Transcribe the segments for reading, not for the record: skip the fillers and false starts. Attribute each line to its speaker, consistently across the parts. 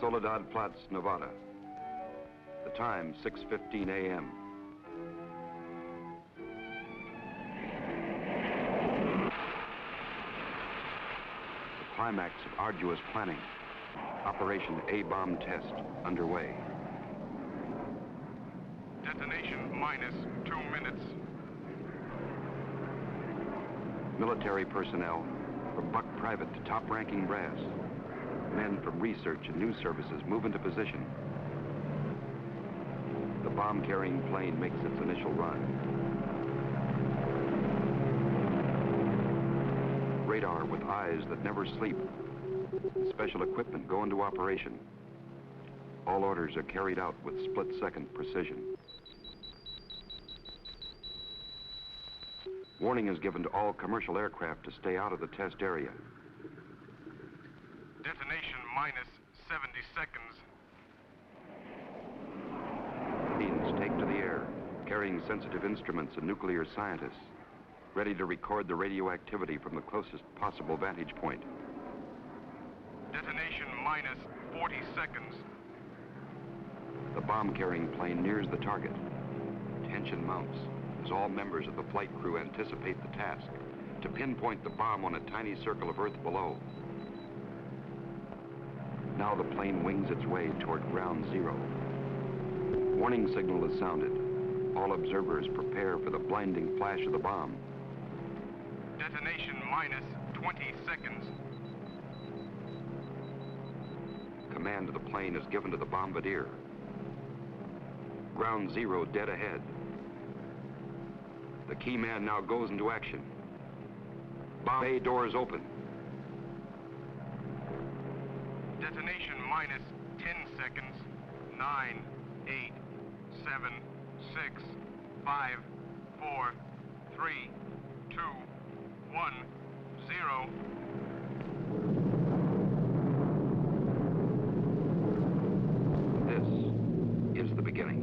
Speaker 1: Soledad Flats, Nevada. The time, 6:15 a.m. The climax of arduous planning. Operation A-bomb test underway.
Speaker 2: Detonation minus 2 minutes.
Speaker 1: Military personnel, from buck private to top-ranking brass. Men from research and news services move into position. The bomb-carrying plane makes its initial run. Radar with eyes that never sleep. Special equipment go into operation. All orders are carried out with split-second precision. Warning is given to all commercial aircraft to stay out of the test area.
Speaker 2: Detonation minus 70 seconds.
Speaker 1: Planes take to the air, carrying sensitive instruments and nuclear scientists, ready to record the radioactivity from the closest possible vantage point.
Speaker 2: Detonation minus 40 seconds.
Speaker 1: The bomb-carrying plane nears the target. Tension mounts as all members of the flight crew anticipate the task, to pinpoint the bomb on a tiny circle of Earth below. Now the plane wings its way toward ground zero. Warning signal is sounded. All observers prepare for the blinding flash of the bomb.
Speaker 2: Detonation minus 20 seconds.
Speaker 1: Command of the plane is given to the bombardier. Ground zero dead ahead. The key man now goes into action. Bomb bay doors open.
Speaker 2: Detonation minus 10 seconds. 9, 8, 7, 6, 5, 4, 3, 2, 1, 0.
Speaker 1: This is the beginning.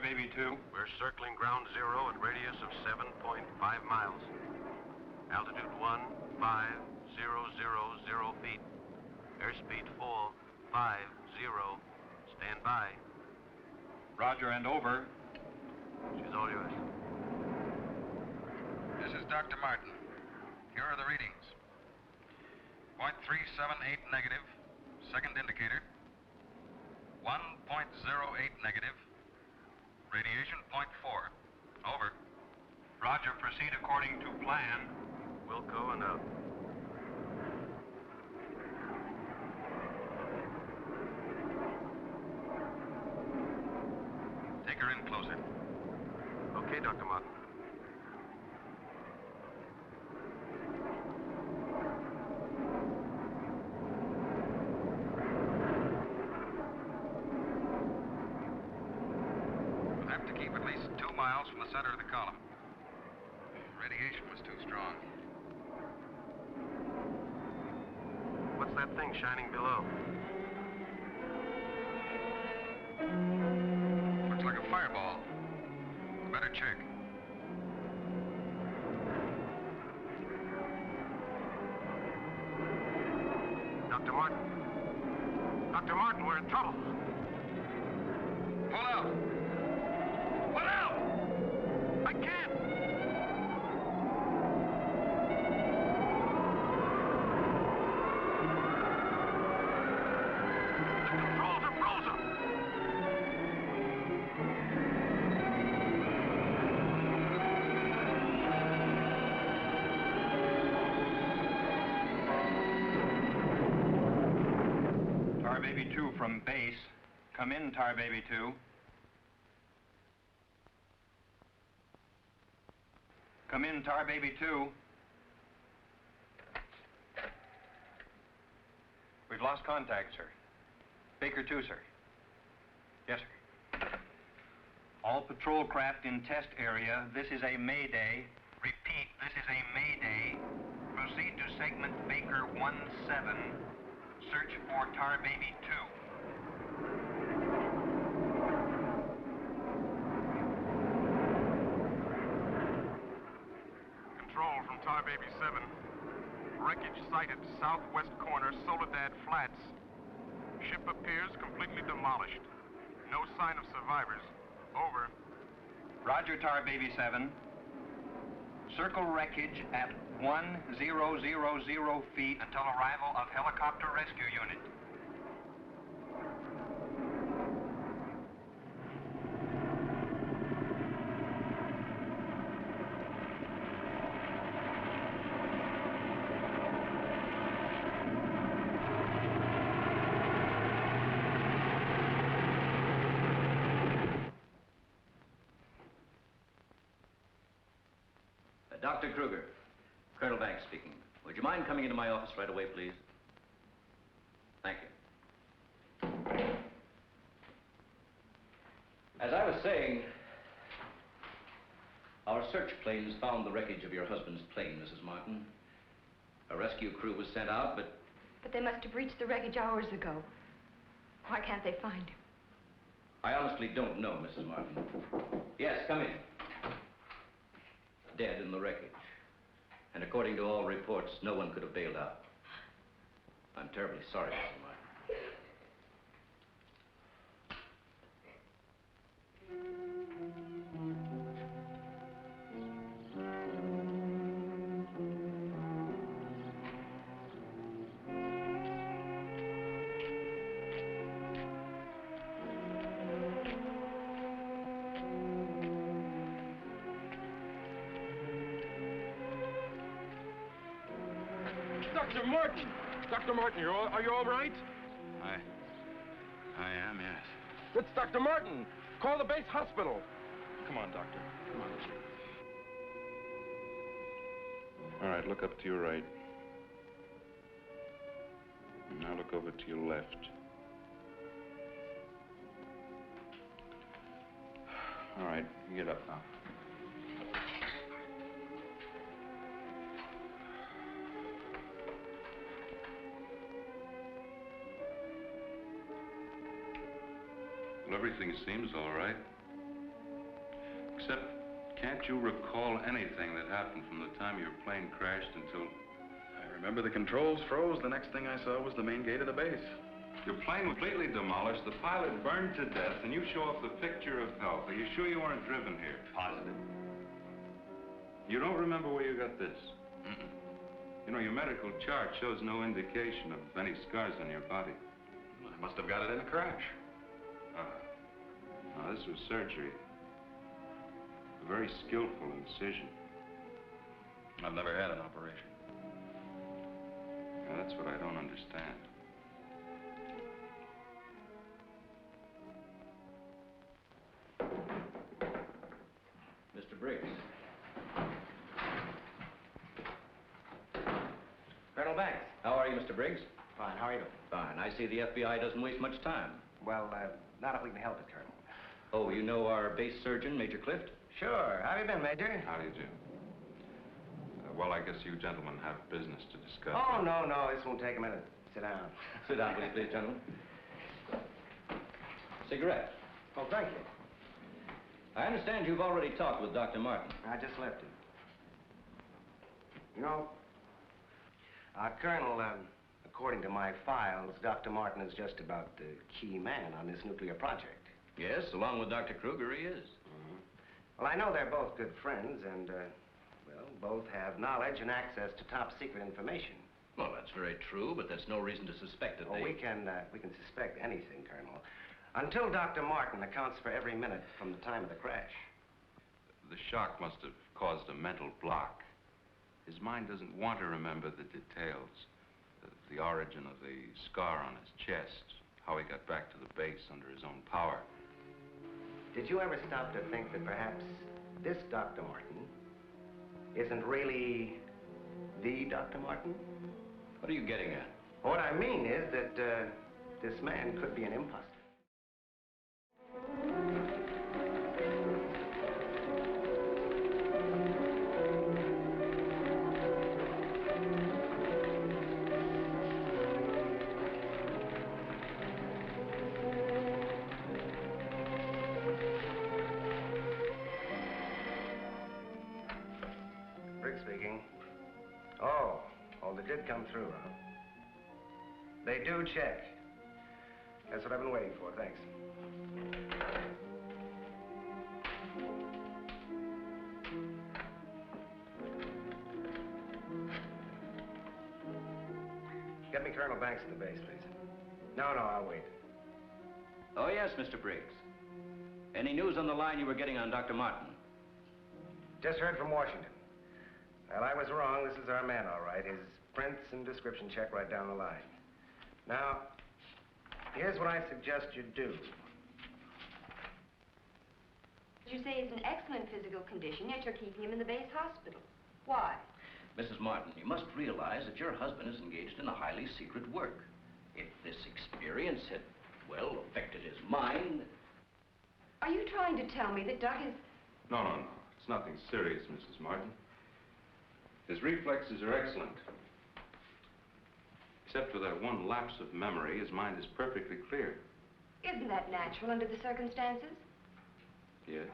Speaker 2: Baby 2.
Speaker 3: We're circling ground zero at radius of 7.5 miles. Altitude 1500 feet. Airspeed 450. Stand by.
Speaker 2: Roger and over.
Speaker 3: She's all yours.
Speaker 4: This is Dr. Martin. Here are the readings. 0.378 negative. Second indicator. 1.08 negative. Radiation 0.4. Over.
Speaker 2: Roger, proceed according to plan.
Speaker 3: Wilco and out.
Speaker 4: Take her in closer.
Speaker 3: Okay, Dr. Martin.
Speaker 4: Miles from the center of the column. Radiation was too strong.
Speaker 3: What's that thing shining below?
Speaker 4: Looks like a fireball. Better check.
Speaker 3: Dr. Martin. Dr. Martin, we're in trouble.
Speaker 4: Pull out!
Speaker 3: Pull out! I can't! The controls are frozen!
Speaker 2: Tar Baby 2 from base. Come in, Tar Baby 2. Come in, Tar Baby 2. We've lost contact, sir. Baker 2, sir. Yes, sir. All patrol craft in test area. This is a mayday. Repeat, this is a mayday. Proceed to segment Baker 17. Search for Tar Baby 2. Control from Tar Baby 7. Wreckage sighted southwest corner, Soledad Flats. Ship appears completely demolished. No sign of survivors. Over. Roger, Tar Baby 7. Circle wreckage at 1000 feet until arrival of helicopter rescue unit.
Speaker 5: Dr. Kruger, Colonel Banks speaking. Would you mind coming into my office right away, please? Thank you. As I was saying, our search planes found the wreckage of your husband's plane, Mrs. Martin. A rescue crew was sent out, but...
Speaker 6: But they must have reached the wreckage hours ago. Why can't they find him?
Speaker 5: I honestly don't know, Mrs. Martin. Yes, come in. Dead in the wreckage. And according to all reports, no one could have bailed out. I'm terribly sorry, Mr. Martin.
Speaker 2: Dr. Martin! Dr. Martin, are you all right?
Speaker 1: I am, yes.
Speaker 2: It's Dr. Martin. Call the base hospital. Come on, Doctor. Come on.
Speaker 1: All right, look up to your right. Now look over to your left. All right, you get up now. Well, everything seems all right. Except, can't you recall anything that happened from the time your plane crashed until...
Speaker 7: I remember the controls froze. The next thing I saw was the main gate of the base.
Speaker 1: Your plane completely demolished, the pilot burned to death, and you show off the picture of health. Are you sure you weren't driven here?
Speaker 7: Positive.
Speaker 1: You don't remember where you got this?
Speaker 7: Mm-mm.
Speaker 1: You know, your medical chart shows no indication of any scars on your body.
Speaker 7: Well, I must have got it in a crash.
Speaker 1: Now, this was surgery. A very skillful incision.
Speaker 7: I've never had an operation.
Speaker 1: Now, that's what I don't understand.
Speaker 5: Mr. Briggs. Colonel Banks. How are you, Mr. Briggs?
Speaker 8: Fine, how are you?
Speaker 5: Fine. I see the FBI doesn't waste much time.
Speaker 8: Well, not if we can help it, Colonel.
Speaker 5: Oh, you know our base surgeon, Major Clift?
Speaker 8: Sure. How have you been, Major?
Speaker 1: How do you do? Well, I guess you gentlemen have business to discuss.
Speaker 8: Oh, no, this won't take a minute. Sit down.
Speaker 5: Sit down, will you please, gentlemen? Cigarette.
Speaker 8: Oh, thank you.
Speaker 5: I understand you've already talked with Dr. Martin.
Speaker 8: I just left him. You know, Colonel, according to my files, Dr. Martin is just about the key man on this nuclear project.
Speaker 5: Yes, along with Dr. Kruger, he is.
Speaker 8: Mm-hmm. Well, I know they're both good friends, and, well, both have knowledge and access to top-secret information.
Speaker 5: Well, that's very true, but that's no reason to suspect that
Speaker 8: we can suspect anything, Colonel. Until Dr. Martin accounts for every minute from the time of the crash.
Speaker 1: The shock must have caused a mental block. His mind doesn't want to remember the details. The origin of the scar on his chest,
Speaker 7: how he got back to the base under his own power.
Speaker 8: Did you ever stop to think that perhaps this Dr. Martin isn't really the Dr. Martin?
Speaker 5: What are you getting at?
Speaker 8: What I mean is that this man could be an imposter. Speaking. Oh, they did come through, huh? They do check. That's what I've been waiting for, thanks. Get me Colonel Banks at the base, please. No, I'll wait.
Speaker 5: Oh, yes, Mr. Briggs. Any news on the line you were getting on Dr. Martin?
Speaker 8: Just heard from Washington. Well, I was wrong. This is our man, all right. His prints and description check right down the line. Now, here's what I suggest you do.
Speaker 6: You say he's in excellent physical condition, yet you're keeping him in the base hospital. Why?
Speaker 5: Mrs. Martin, you must realize that your husband is engaged in a highly secret work. If this experience had, well, affected his mind...
Speaker 6: Are you trying to tell me that Doug is...
Speaker 7: No. It's nothing serious, Mrs. Martin. His reflexes are excellent. Except for that one lapse of memory, his mind is perfectly clear.
Speaker 6: Isn't that natural under the circumstances?
Speaker 7: Yes.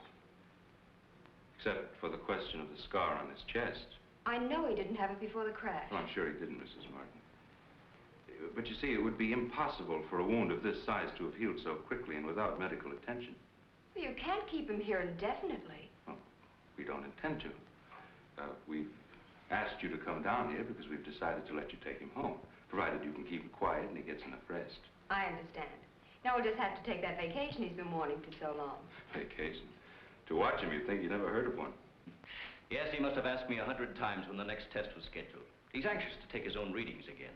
Speaker 7: Except for the question of the scar on his chest.
Speaker 6: I know he didn't have it before the crash.
Speaker 7: Well, I'm sure he didn't, Mrs. Martin. But you see, it would be impossible for a wound of this size to have healed so quickly and without medical attention.
Speaker 6: Well, you can't keep him here indefinitely.
Speaker 7: Well, we don't intend to. We've asked you to come down here because we've decided to let you take him home, provided you can keep him quiet and he gets enough rest.
Speaker 6: I understand. Now we'll just have to take that vacation he's been wanting for so long.
Speaker 7: Vacation? To watch him, you'd think you never heard of one.
Speaker 5: Yes, he must have asked me 100 times when the next test was scheduled. He's anxious to take his own readings again.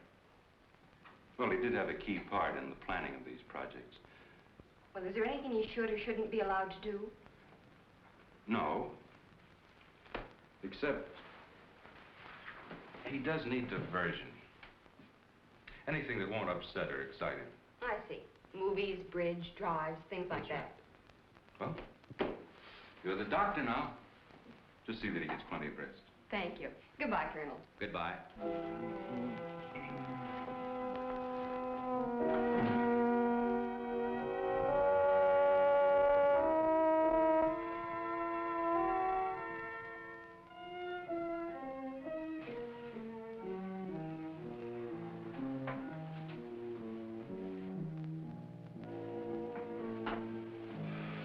Speaker 7: Well, he did have a key part in the planning of these projects.
Speaker 6: Well, is there anything he should or shouldn't be allowed to do?
Speaker 7: No. Except... he does need diversion. Anything that won't upset or excite him.
Speaker 6: I see. Movies, bridge, drives, things like that.
Speaker 7: Well, you're the doctor now. Just see that he gets plenty of rest.
Speaker 6: Thank you. Goodbye, Colonel.
Speaker 5: Goodbye.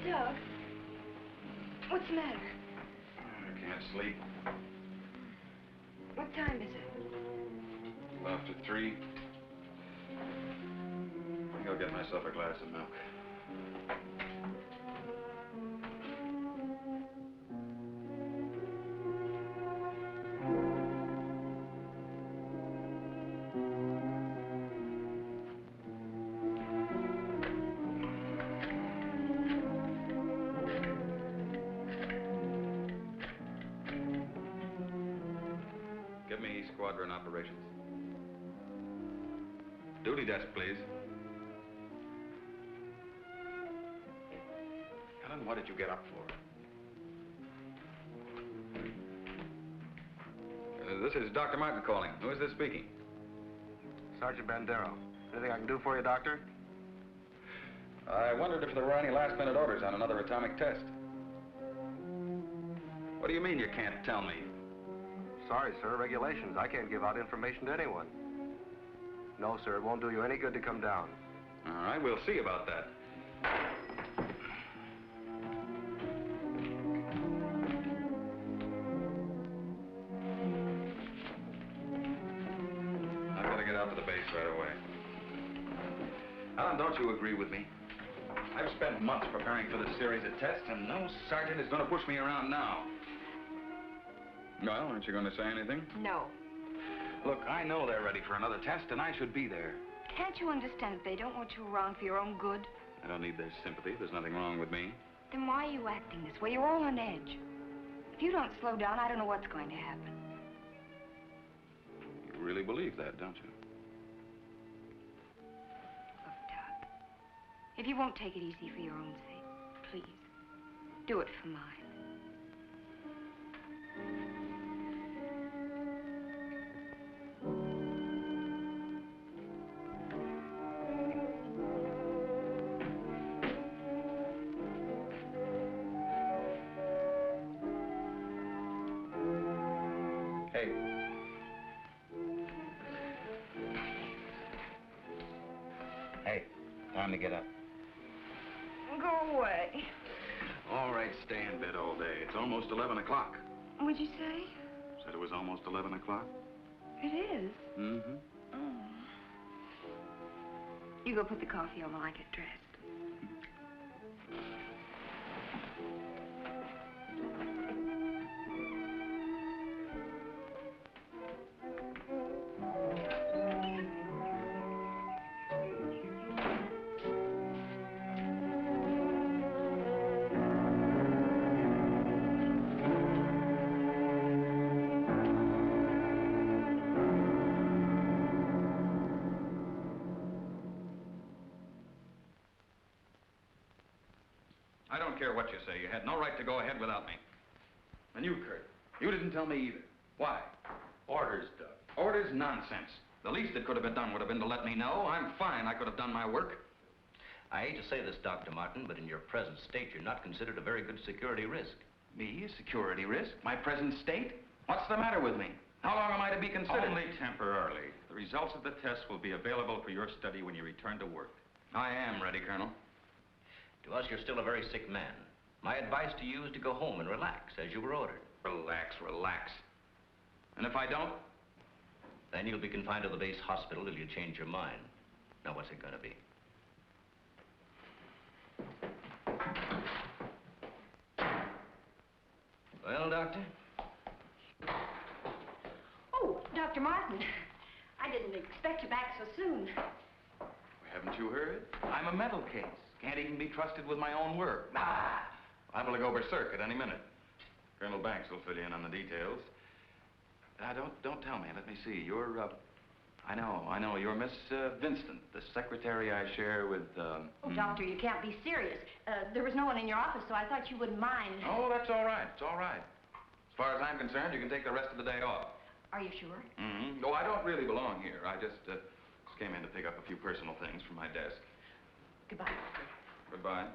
Speaker 6: Doug, what's the matter?
Speaker 7: I can't sleep.
Speaker 6: What time is it?
Speaker 7: After 3. I think I'll get myself a glass of milk. Squadron operations. Duty desk, please. Helen, what did you get up for? This is Dr. Martin calling. Who is this speaking?
Speaker 8: Sergeant Bandero. Anything I can do for you, Doctor?
Speaker 7: I wondered if there were any last-minute orders on another atomic test. What do you mean you can't tell me?
Speaker 8: Sorry, sir. Regulations. I can't give out information to anyone. No, sir. It won't do you any good to come down.
Speaker 7: All right, we'll see about that. I've got to get out to the base right away. Alan, don't you agree with me? I've spent months preparing for this series of tests, and no sergeant is going to push me around now. Well, aren't you going to say anything?
Speaker 6: No.
Speaker 7: Look, I know they're ready for another test, and I should be there.
Speaker 6: Can't you understand that they don't want you around for your own good?
Speaker 7: I don't need their sympathy. There's nothing wrong with me.
Speaker 6: Then why are you acting this way? You're all on edge. If you don't slow down, I don't know what's going to happen.
Speaker 7: You really believe that, don't you?
Speaker 6: Look, Doc, if you won't take it easy for your own sake, please, do it for mine.
Speaker 7: Hey, time to get up.
Speaker 6: Go away.
Speaker 7: All right, stay in bed all day. It's almost 11 o'clock.
Speaker 6: What'd you say?
Speaker 7: Said it was almost 11 o'clock?
Speaker 6: It is.
Speaker 7: Mm-hmm.
Speaker 6: Oh. You go put the coffee on while I get dressed.
Speaker 7: I don't care what you say. You had no right to go ahead without me. And you, Kurt, you didn't tell me either. Why?
Speaker 3: Orders, Doug.
Speaker 7: Orders? Nonsense. The least that could have been done would have been to let me know. I'm fine. I could have done my work.
Speaker 5: I hate to say this, Dr. Martin, but in your present state, you're not considered a very good security risk.
Speaker 7: Me, a security risk? My present state? What's the matter with me? How long am I to be considered?
Speaker 9: Only temporarily. The results of the test will be available for your study when you return to work.
Speaker 7: I am ready, Colonel.
Speaker 5: To us, you're still a very sick man. My advice to you is to go home and relax, as you were ordered.
Speaker 7: Relax, relax. And if I don't?
Speaker 5: Then you'll be confined to the base hospital till you change your mind. Now, what's it gonna be? Well, Doctor?
Speaker 6: Oh, Dr. Martin. I didn't expect you back so soon.
Speaker 7: Haven't you heard? I'm a mental case. Can't even be trusted with my own work. Liable to go berserk at any minute. Colonel Banks will fill you in on the details. Don't tell me. Let me see. You're, I know. You're Miss Vincent, the secretary I share with,
Speaker 6: Oh, Doctor, you can't be serious. There was no one in your office, so I thought you wouldn't mind.
Speaker 7: Oh, that's all right. It's all right. As far as I'm concerned, you can take the rest of the day off.
Speaker 6: Are you sure?
Speaker 7: Mm-hmm. No, I don't really belong here. I just came in to pick up a few personal things from my desk.
Speaker 6: Goodbye.
Speaker 7: Goodbye.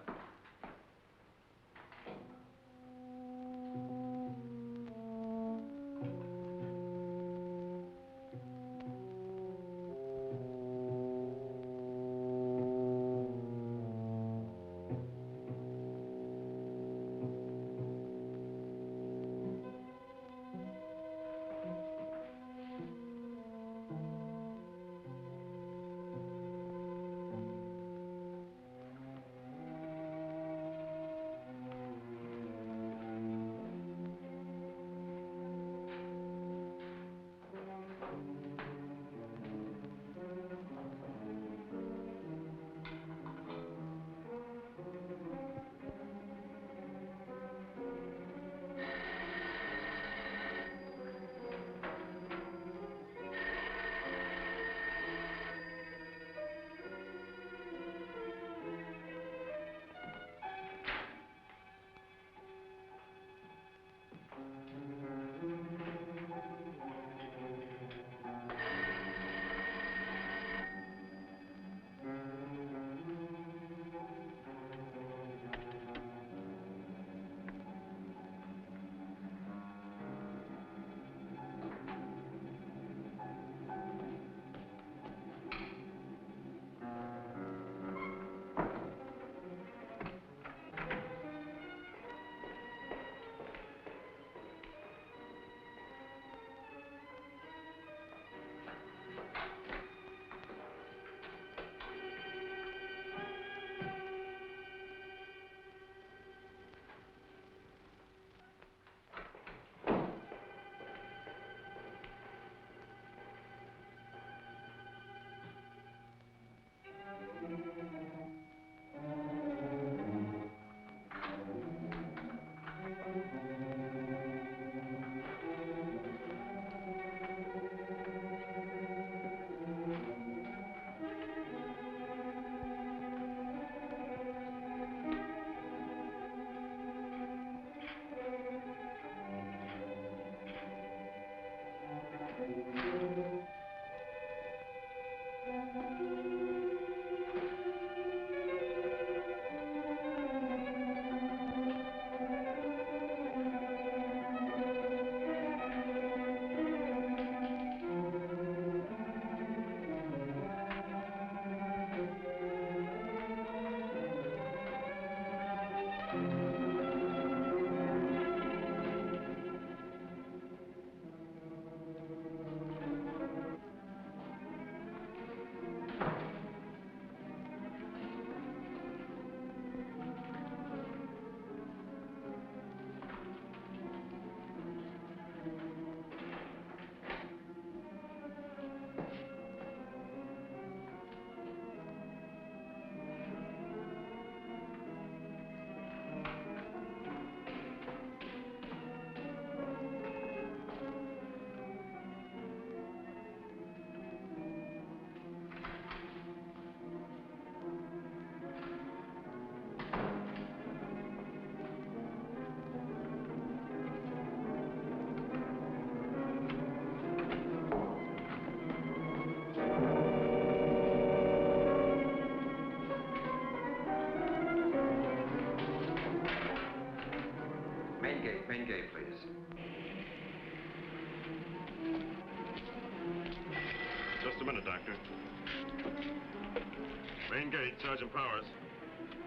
Speaker 2: Main gate, Sergeant Powers.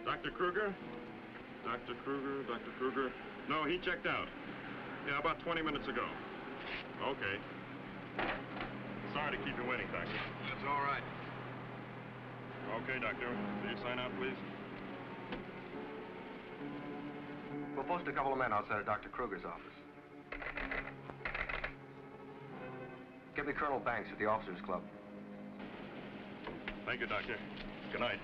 Speaker 2: Dr. Kruger? Dr. Kruger. No, he checked out. Yeah, about 20 minutes ago. Okay. Sorry to keep you waiting, Doctor.
Speaker 4: That's all right.
Speaker 2: Okay, Doctor. Will you sign out, please?
Speaker 8: We'll post a couple of men outside of Dr. Kruger's office. Give me Colonel Banks at the Officers Club.
Speaker 2: Thank you, Doctor. Good night.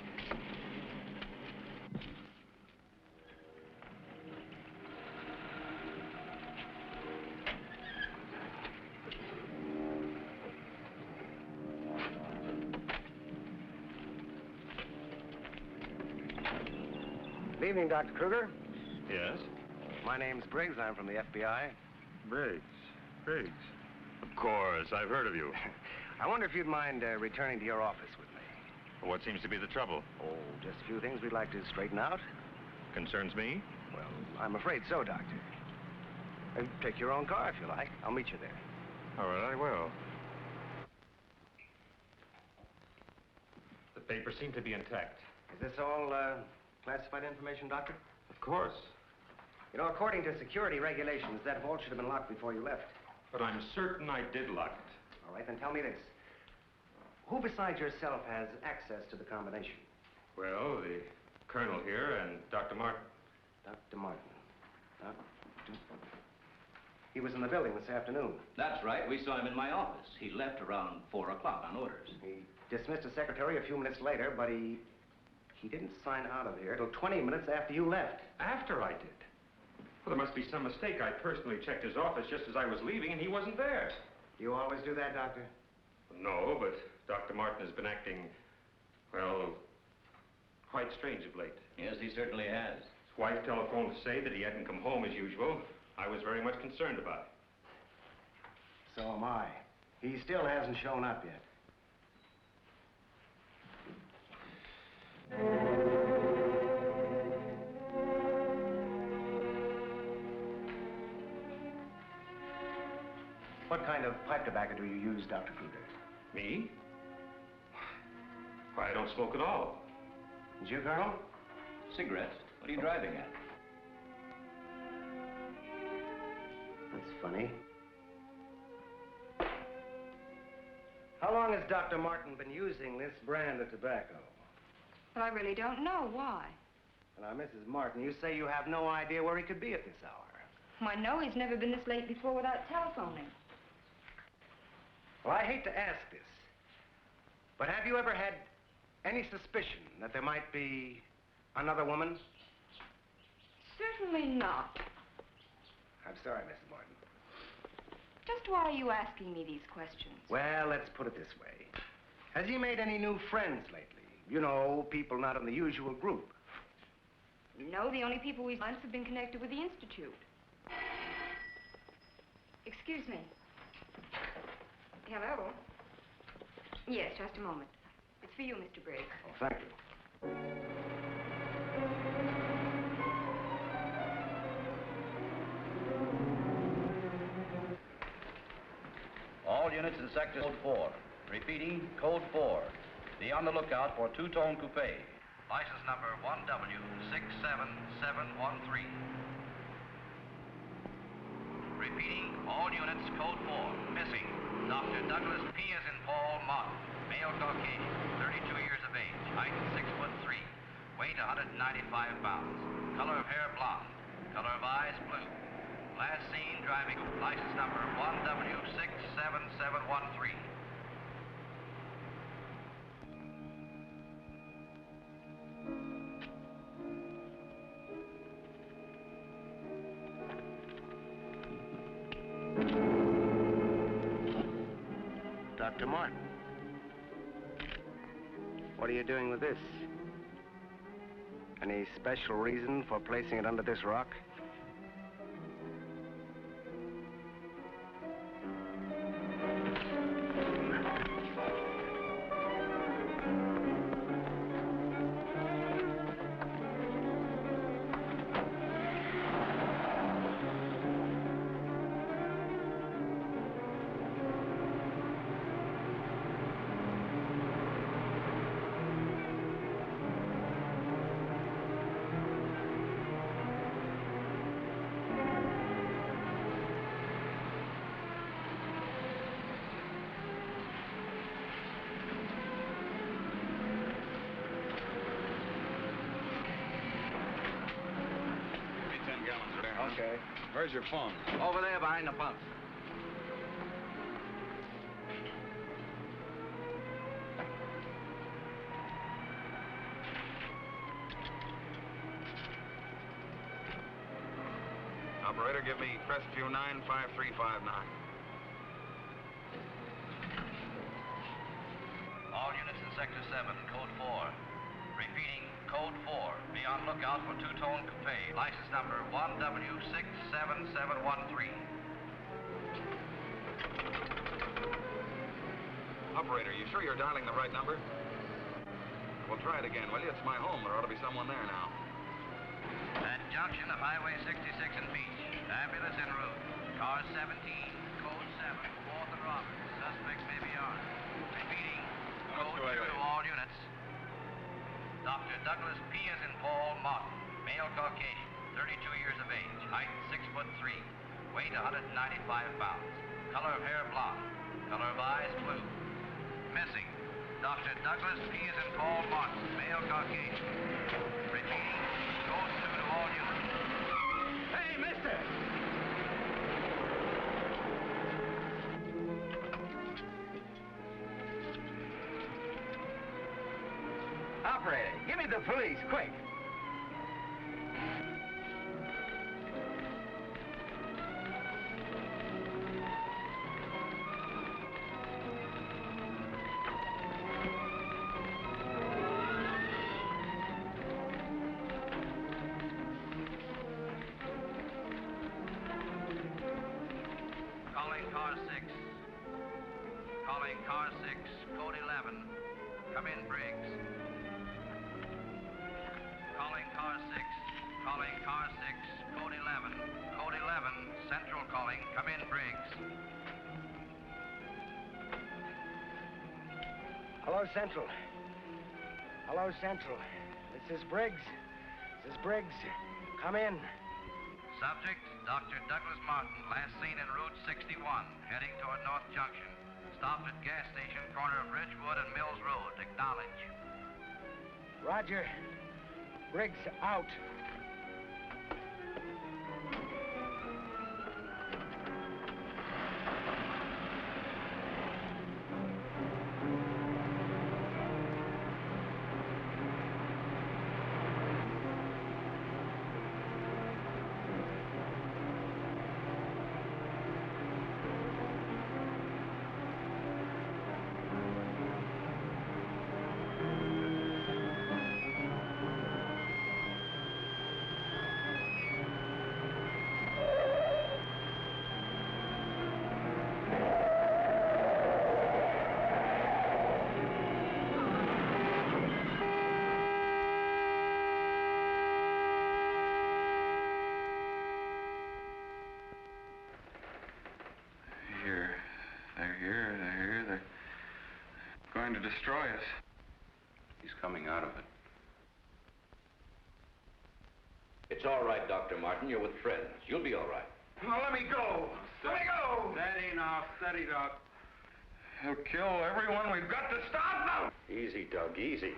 Speaker 8: Good evening, Dr. Kruger.
Speaker 2: Yes?
Speaker 8: My name's Briggs. I'm from the FBI.
Speaker 2: Briggs. Of course, I've heard of you.
Speaker 8: I wonder if you'd mind returning to your office with me.
Speaker 2: What seems to be the trouble?
Speaker 8: Oh, just a few things we'd like to straighten out.
Speaker 2: Concerns me?
Speaker 8: Well, I'm afraid so, Doctor. Take your own car if you like. I'll meet you there.
Speaker 2: All right, I will. The papers seem to be intact.
Speaker 8: Is this all classified information, Doctor?
Speaker 2: Of course.
Speaker 8: You know, according to security regulations, that vault should have been locked before you left.
Speaker 9: But I'm certain I did lock it.
Speaker 8: All right, then tell me this. Who besides yourself has access to the combination?
Speaker 9: Well, the colonel here and Dr. Martin.
Speaker 8: Dr. Martin. He was in the building this afternoon.
Speaker 5: That's right. We saw him in my office. He left around 4 o'clock on orders.
Speaker 8: He dismissed his secretary a few minutes later, but he didn't sign out of here till 20 minutes after you left.
Speaker 9: After I did? Well, there must be some mistake. I personally checked his office just as I was leaving, and he wasn't there.
Speaker 8: You always do that, Doctor?
Speaker 9: No, but Dr. Martin has been acting, well, quite strange of late.
Speaker 5: Yes, he certainly has.
Speaker 9: His wife telephoned to say that he hadn't come home as usual. I was very much concerned about it.
Speaker 8: So am I. He still hasn't shown up yet. What kind of pipe tobacco do you use, Dr. Kruger?
Speaker 9: Me? Why, I don't smoke at all.
Speaker 8: Did you, Colonel?
Speaker 5: Cigarettes? What are you driving at?
Speaker 8: That's funny. How long has Dr. Martin been using this brand of tobacco?
Speaker 6: Well, I really don't know. Why?
Speaker 8: Now, Mrs. Martin, you say you have no idea where he could be at this hour.
Speaker 6: Well, I know he's never been this late before without telephoning.
Speaker 8: Well, I hate to ask this, but have you ever had any suspicion that there might be another woman?
Speaker 6: Certainly not.
Speaker 8: I'm sorry, Mrs. Martin.
Speaker 6: Just why are you asking me these questions?
Speaker 8: Well, let's put it this way. Has he made any new friends lately? You know, people not in the usual group.
Speaker 6: No, the only people we've met have been connected with the Institute. Excuse me. Hello? Yes, just a moment. It's for you, Mr. Briggs.
Speaker 8: Oh, thank you.
Speaker 5: All units in Sector Code 4. Repeating, Code 4. Be on the lookout for two-tone coupe. License number 1W67713. Repeating, all units, Code 4. Missing, Dr. Douglas P. as in Paul Martin. Male Caucasian, 32 years of age. Height 6'3". Weight 195 pounds. Color of hair blonde. Color of eyes blue. Last seen driving. License number 1W67713.
Speaker 8: Dr. Martin. What are you doing with this? Any special reason for placing it under this rock?
Speaker 7: Okay. Where's your phone?
Speaker 5: Over there behind the pump.
Speaker 7: Operator, give me Crestview 95359.
Speaker 5: All units in Sector 7, Code 4. Repeating, Code 4. Be on lookout for two-tone coupe. License number 1W67713.
Speaker 7: Operator, you sure you're dialing the right number? Well, try it again, will you? It's my home. There ought to be someone there now.
Speaker 5: At junction of Highway 66 and Beach. Ambulance en route. Car 17, Code 7, 4th and Roberts. Suspect may be armed. Repeating, Code 2 to all units. Dr. Douglas P. as in Paul Martin. Male Caucasian, 32 years of age. Height 6'3". Weight 195 pounds. Color of hair blonde. Color of eyes blue. Missing, Dr. Douglas P. as in Paul Martin. Male Caucasian. Repeating, Code 2 to all units.
Speaker 8: Hey, mister! Operator, give me the police, quick.
Speaker 5: Calling car 6. Calling car 6, Code 11. Come in, Briggs. Calling car 6. Calling car 6, Code 11. Code 11, Central calling. Come in, Briggs.
Speaker 8: Hello, Central. Hello, Central. This is Briggs. This is Briggs. Come in.
Speaker 5: Subject, Dr. Douglas Martin, last seen en route 61, heading toward North Junction. Stopped at gas station, corner of Ridgewood and Mills Road. Acknowledge.
Speaker 8: Roger. Briggs out.
Speaker 7: To destroy us.
Speaker 3: He's coming out of it.
Speaker 5: It's all right, Dr. Martin. You're with friends. You'll be all right.
Speaker 8: Now, let me go. Let me go.
Speaker 7: Steady now, steady, Doc. He'll kill everyone. We've got to stop now.
Speaker 3: Easy, Doug, easy.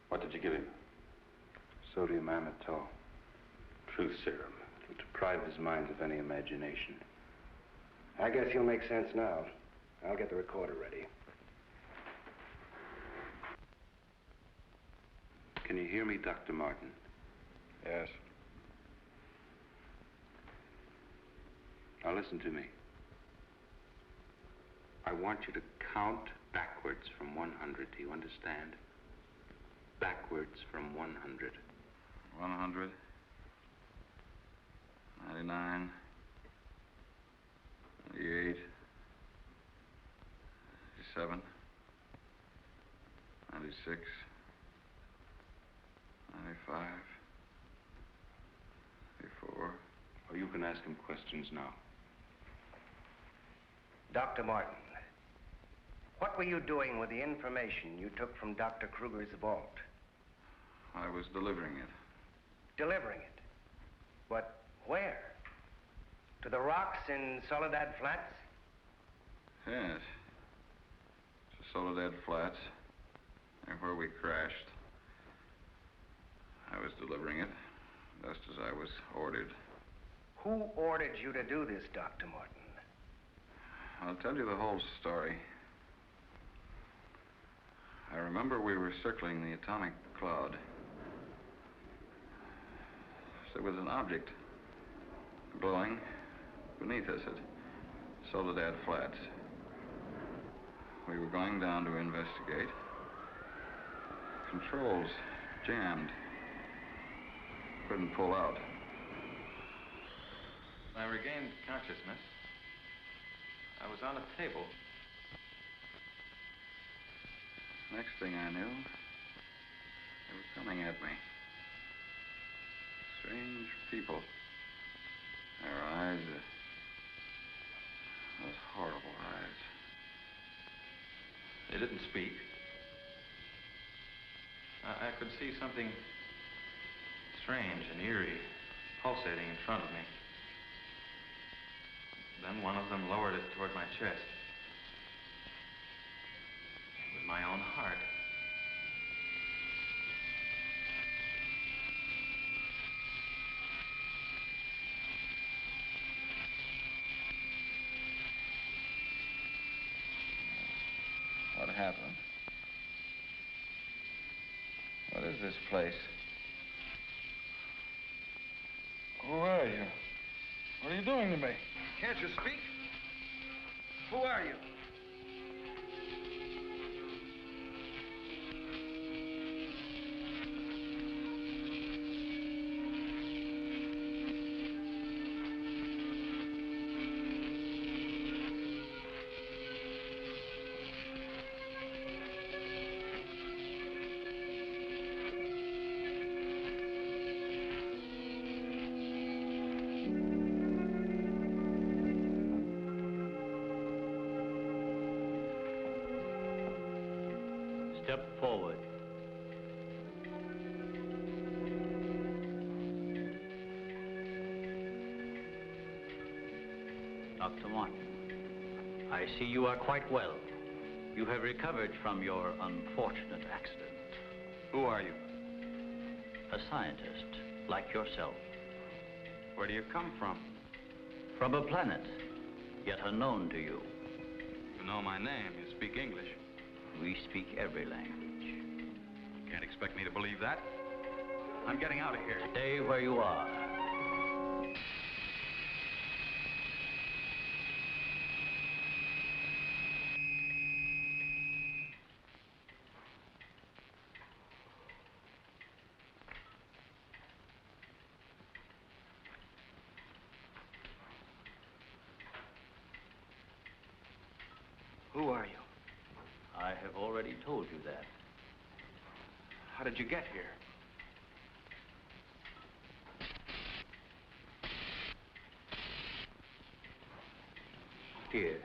Speaker 3: What did you give him?
Speaker 1: Sodium amytal.
Speaker 3: Truth serum.
Speaker 1: To deprive his mind of any imagination. I guess he'll make sense now. I'll get the recorder ready. Can you hear me, Dr. Martin?
Speaker 7: Yes.
Speaker 1: Now listen to me. I want you to count backwards from 100. Do you understand? Backwards from 100.
Speaker 7: 100. 99. 98. 97. 96. 95. 94.
Speaker 1: Or you can ask him questions now.
Speaker 8: Dr. Martin, what were you doing with the information you took from Dr. Kruger's vault?
Speaker 7: I was delivering it.
Speaker 8: Delivering it? But where? To the rocks in Soledad Flats?
Speaker 7: Yes. To Soledad Flats, and where we crashed. I was delivering it, just as I was ordered.
Speaker 8: Who ordered you to do this, Dr. Morton?
Speaker 7: I'll tell you the whole story. I remember we were circling the atomic cloud. There was an object glowing beneath us at Soledad Flats. We were going down to investigate. Controls jammed. Couldn't pull out.
Speaker 10: I regained consciousness. I was on a table.
Speaker 7: Next thing I knew, they were coming at me. Strange people. Their eyes, those horrible eyes.
Speaker 10: They didn't speak. I could see something strange and eerie pulsating in front of me. Then one of them lowered it toward my chest. It was my own heart.
Speaker 7: What happened? What is this place?
Speaker 11: Who are you? What are you doing to me?
Speaker 8: Can't you speak? Who are you?
Speaker 5: Step forward. Dr. Martin, I see you are quite well. You have recovered from your unfortunate accident.
Speaker 7: Who are you?
Speaker 5: A scientist, like yourself.
Speaker 7: Where do you come from?
Speaker 5: From a planet, yet unknown to you.
Speaker 7: You know my name. You speak English.
Speaker 5: We speak every language.
Speaker 7: You can't expect me to believe that. I'm getting out of here.
Speaker 5: Stay where you are.
Speaker 7: Who are you?
Speaker 5: I have already told you that.
Speaker 7: How did you get here?
Speaker 5: Here.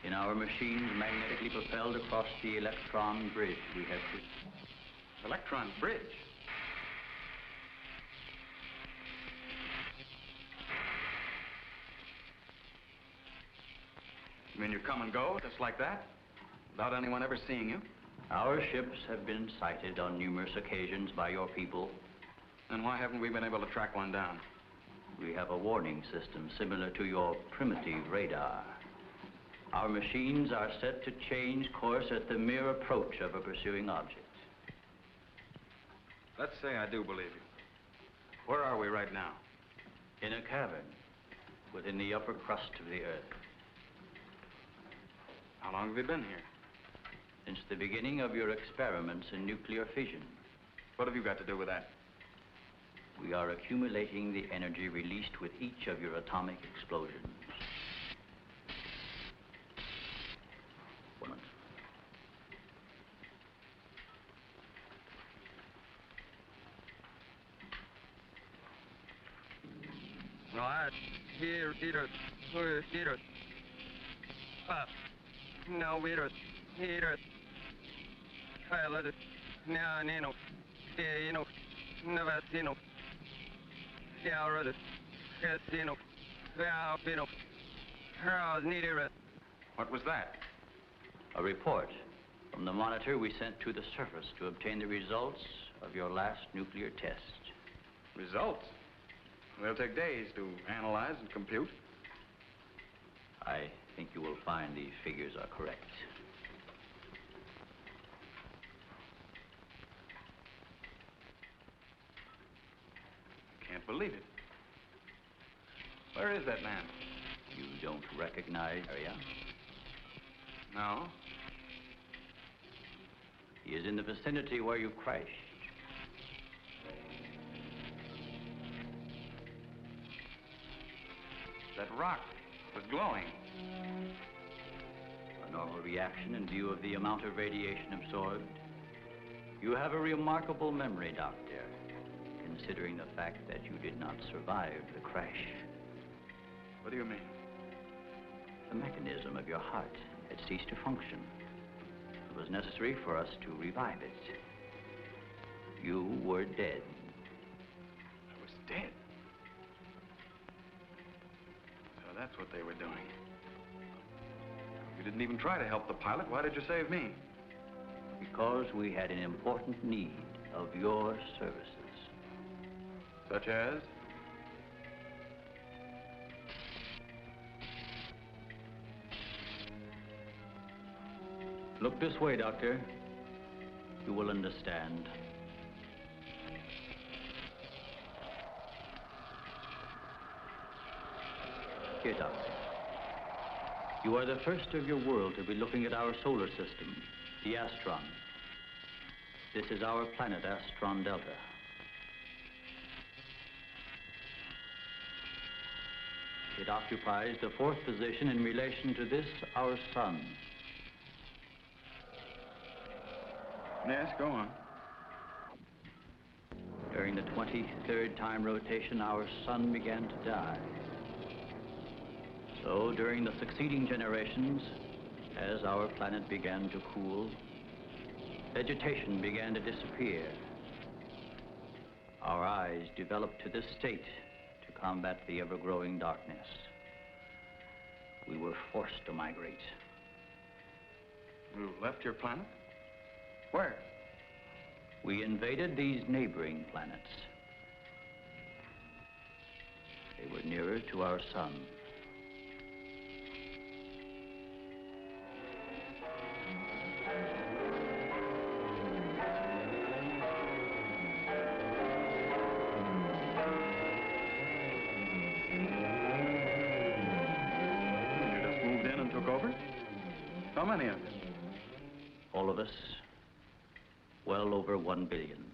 Speaker 5: In our machines magnetically propelled across the electron bridge we have to...
Speaker 7: Electron bridge? You mean you come and go, just like that? Without anyone ever seeing you?
Speaker 5: Our ships have been sighted on numerous occasions by your people.
Speaker 7: Then why haven't we been able to track one down?
Speaker 5: We have a warning system similar to your primitive radar. Our machines are set to change course at the mere approach of a pursuing object.
Speaker 7: Let's say I do believe you. Where are we right now?
Speaker 5: In a cavern within the upper crust of the Earth.
Speaker 7: How long have you been here?
Speaker 5: Since the beginning of your experiments in nuclear fission.
Speaker 7: What have you got to do with that?
Speaker 5: We are accumulating the energy released with each of your atomic explosions.
Speaker 11: No, I here no here I let it now Nino Nevatino yeah rather Casino
Speaker 7: What was that?
Speaker 5: A report from the monitor we sent to the surface to obtain the results of your last nuclear test.
Speaker 7: Results? They'll take days to analyze and compute.
Speaker 5: I think you will find these figures are correct.
Speaker 7: Can't believe it. Where is that man?
Speaker 5: You don't recognize area?
Speaker 7: No.
Speaker 5: He is in the vicinity where you crashed.
Speaker 7: That rock was glowing.
Speaker 5: A normal reaction in view of the amount of radiation absorbed. You have a remarkable memory, Doctor, considering the fact that you did not survive the crash.
Speaker 7: What do you mean?
Speaker 5: The mechanism of your heart had ceased to function. It was necessary for us to revive it. You were dead.
Speaker 7: I was dead? So that's what they were doing. You didn't even try to help the pilot. Why did you save me?
Speaker 5: Because we had an important need of your services.
Speaker 7: Such as?
Speaker 5: Look this way, Doctor. You will understand. Here, Doctor. You are the first of your world to be looking at our solar system, the Astron. This is our planet, Astron Delta. It occupies the 4th position in relation to this, our sun.
Speaker 7: Yes, go on.
Speaker 5: During the 23rd time rotation, our sun began to die. So during the succeeding generations, as our planet began to cool, vegetation began to disappear. Our eyes developed to this state to combat the ever-growing darkness. We were forced to migrate.
Speaker 7: You left your planet? Where?
Speaker 5: We invaded these neighboring planets. They were nearer to our sun.
Speaker 7: You just moved in and took over? How many of you?
Speaker 5: All of us. Well over 1 billion.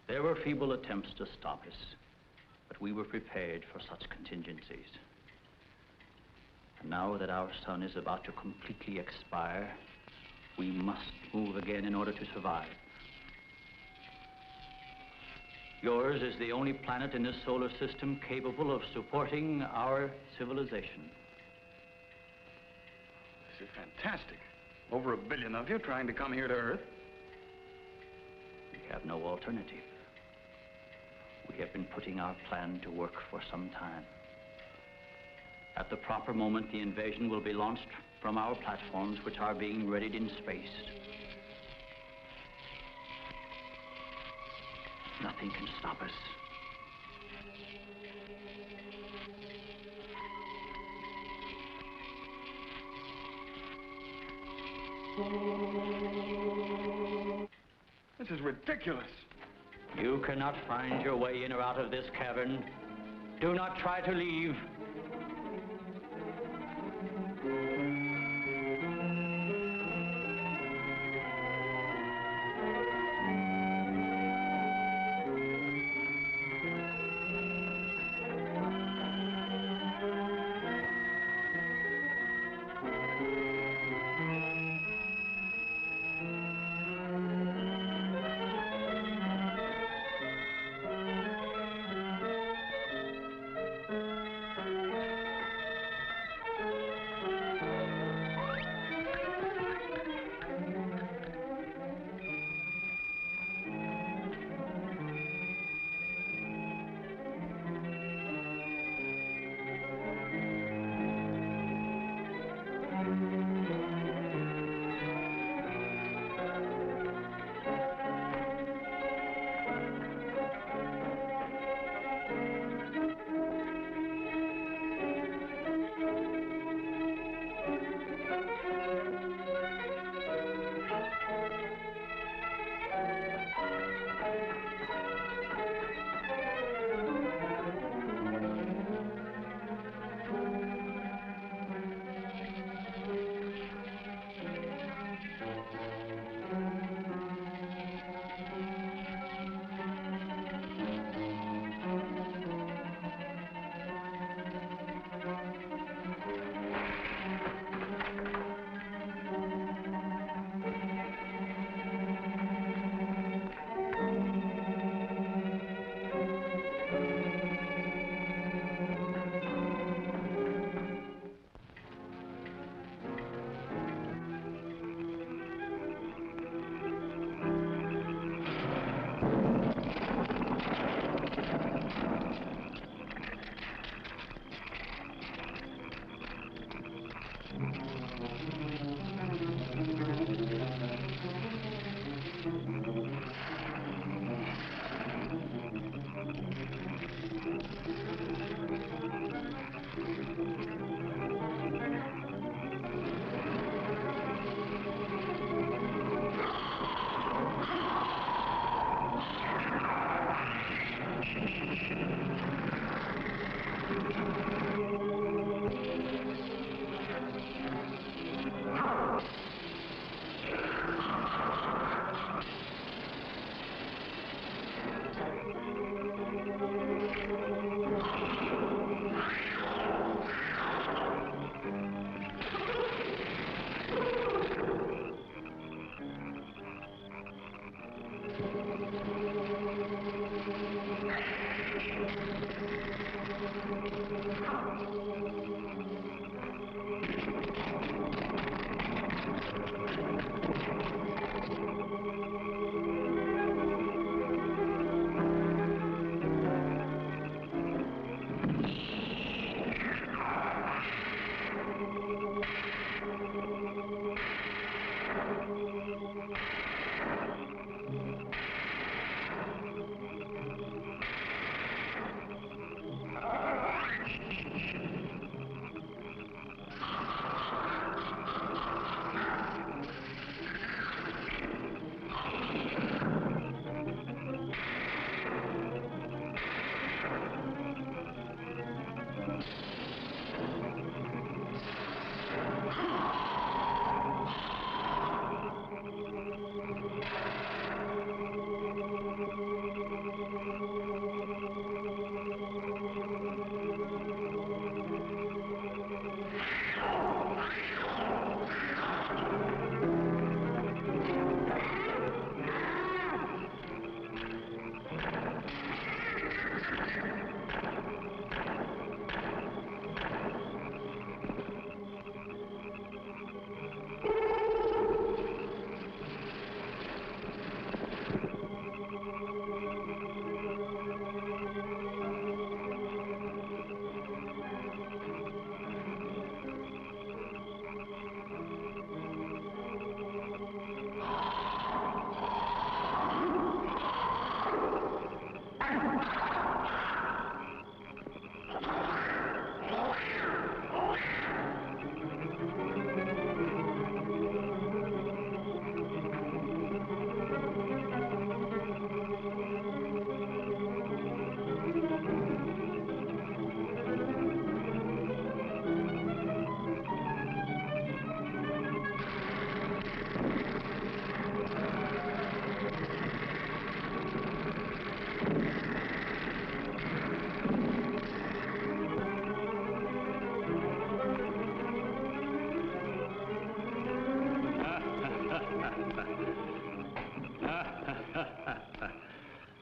Speaker 5: There were feeble attempts to stop us, but we were prepared for such contingencies. And now that our sun is about to completely expire, we must move again in order to survive. Yours is the only planet in this solar system capable of supporting our civilization.
Speaker 7: This is fantastic. Over 1 billion of you trying to come here to Earth.
Speaker 5: We have no alternative. We have been putting our plan to work for some time. At the proper moment, the invasion will be launched from our platforms, which are being readied in space. Nothing can stop us.
Speaker 7: This is ridiculous.
Speaker 5: You cannot find your way in or out of this cavern. Do not try to leave.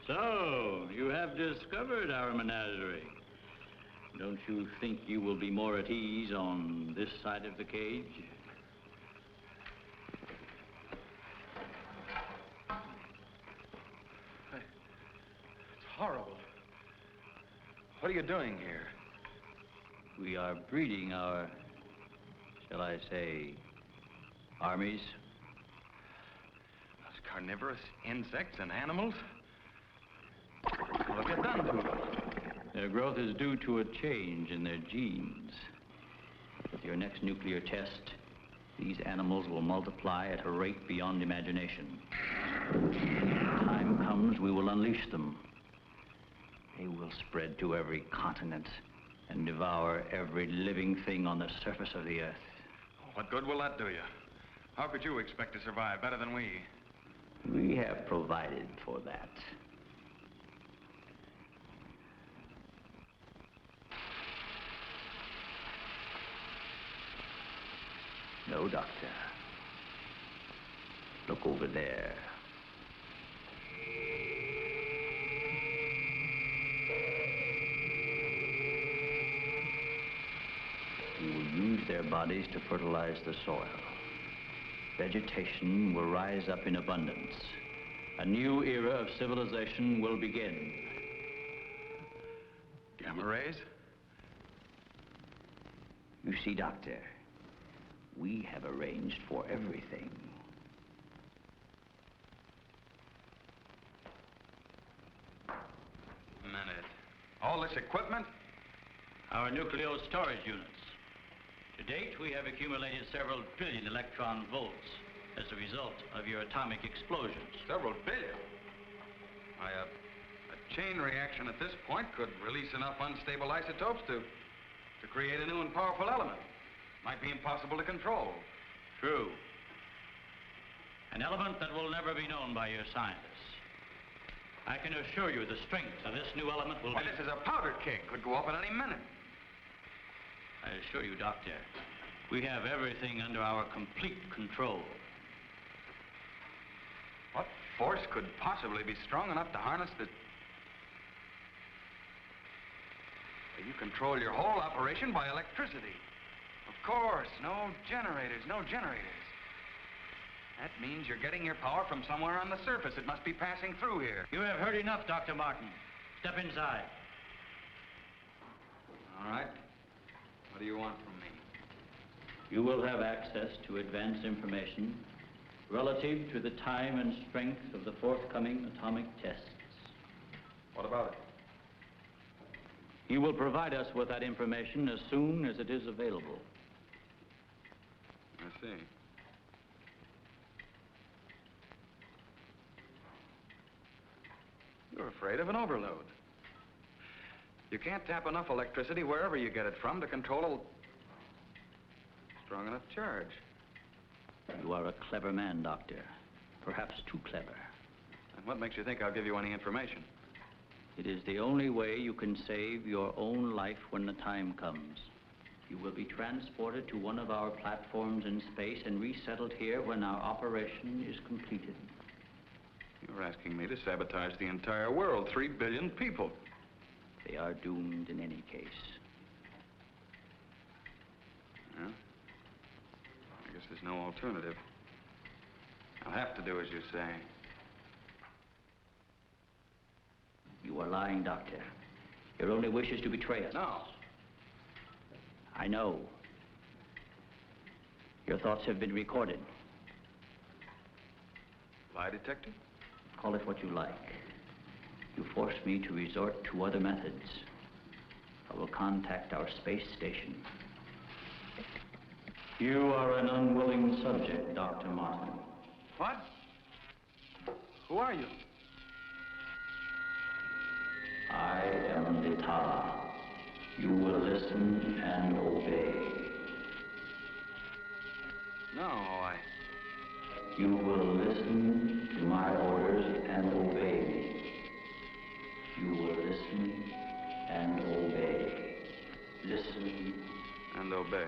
Speaker 12: So, you have discovered our menagerie. Don't you think you will be more at ease on this side of the cage?
Speaker 10: It's horrible. What are you doing here?
Speaker 12: We are breeding our, shall I say, armies.
Speaker 10: Those carnivorous insects and animals? What have you done to them?
Speaker 12: Their growth is due to a change in their genes. With your next nuclear test, these animals will multiply at a rate beyond imagination. When the time comes, we will unleash them. They will spread to every continent and devour every living thing on the surface of the earth.
Speaker 10: What good will that do you? How could you expect to survive better than we?
Speaker 12: We have provided for that. No, Doctor. Look over there. We will use their bodies to fertilize the soil. Vegetation will rise up in abundance. A new era of civilization will begin.
Speaker 10: Gamma rays?
Speaker 12: You see, Doctor, we have arranged for everything.
Speaker 10: A minute. All this equipment?
Speaker 12: Our nuclear storage units. To date, we have accumulated several billion electron volts as a result of your atomic explosions.
Speaker 10: Several billion? Why, a
Speaker 7: chain reaction at this point could release enough unstable isotopes to create a new and powerful element. Might be impossible to control.
Speaker 12: True. An element that will never be known by your scientists. I can assure you the strength of this new element will
Speaker 7: Why,
Speaker 12: be...
Speaker 7: this is a powder keg. Could go off at any minute.
Speaker 12: I assure you, Doctor, we have everything under our complete control.
Speaker 7: What force could possibly be strong enough to harness the... You control your whole operation by electricity. Of course, no generators. That means you're getting your power from somewhere on the surface. It must be passing through here.
Speaker 12: You have heard enough, Dr. Martin. Step inside.
Speaker 7: All right. What do you want from me?
Speaker 12: You will have access to advanced information relative to the time and strength of the forthcoming atomic tests.
Speaker 7: What about it?
Speaker 12: You will provide us with that information as soon as it is available.
Speaker 7: I see. You're afraid of an overload. You can't tap enough electricity wherever you get it from to control a strong enough charge.
Speaker 12: You are a clever man, Doctor. Perhaps too clever.
Speaker 7: And what makes you think I'll give you any information?
Speaker 12: It is the only way you can save your own life when the time comes. You will be transported to one of our platforms in space and resettled here when our operation is completed.
Speaker 7: You're asking me to sabotage the entire world, 3 billion people.
Speaker 12: They are doomed in any case.
Speaker 7: Yeah? I guess there's no alternative. I'll have to do as you say.
Speaker 12: You are lying, Doctor. Your only wish is to betray us.
Speaker 7: No.
Speaker 12: I know. Your thoughts have been recorded.
Speaker 7: Lie detector?
Speaker 12: Call it what you like. You force me to resort to other methods. I will contact our space station. You are an unwilling subject, Dr. Martin.
Speaker 7: What? Who are you?
Speaker 12: I am Bettar. You will listen and obey.
Speaker 7: No,
Speaker 12: You will listen to my orders and obey me. You will listen and obey. Listen
Speaker 7: and obey.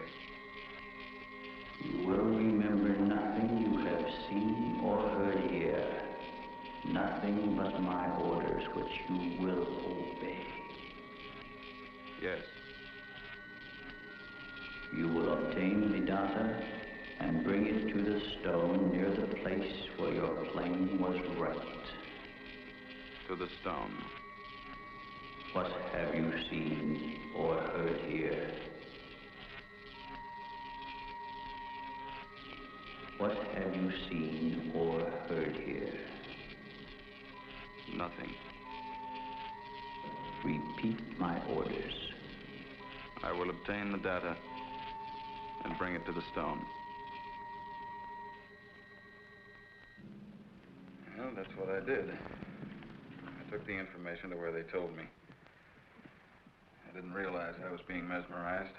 Speaker 12: You will remember nothing you have seen or heard here. Nothing but my orders, which you will obey.
Speaker 7: Yes.
Speaker 12: You will obtain the data and bring it to the stone near the place where your plane was wrecked.
Speaker 7: To the stone.
Speaker 12: What have you seen or heard here? What have you seen or heard here?
Speaker 7: Nothing.
Speaker 12: Repeat my orders.
Speaker 7: I will obtain the data and bring it to the stone. Well, that's what I did. I took the information to where they told me. I didn't realize I was being mesmerized.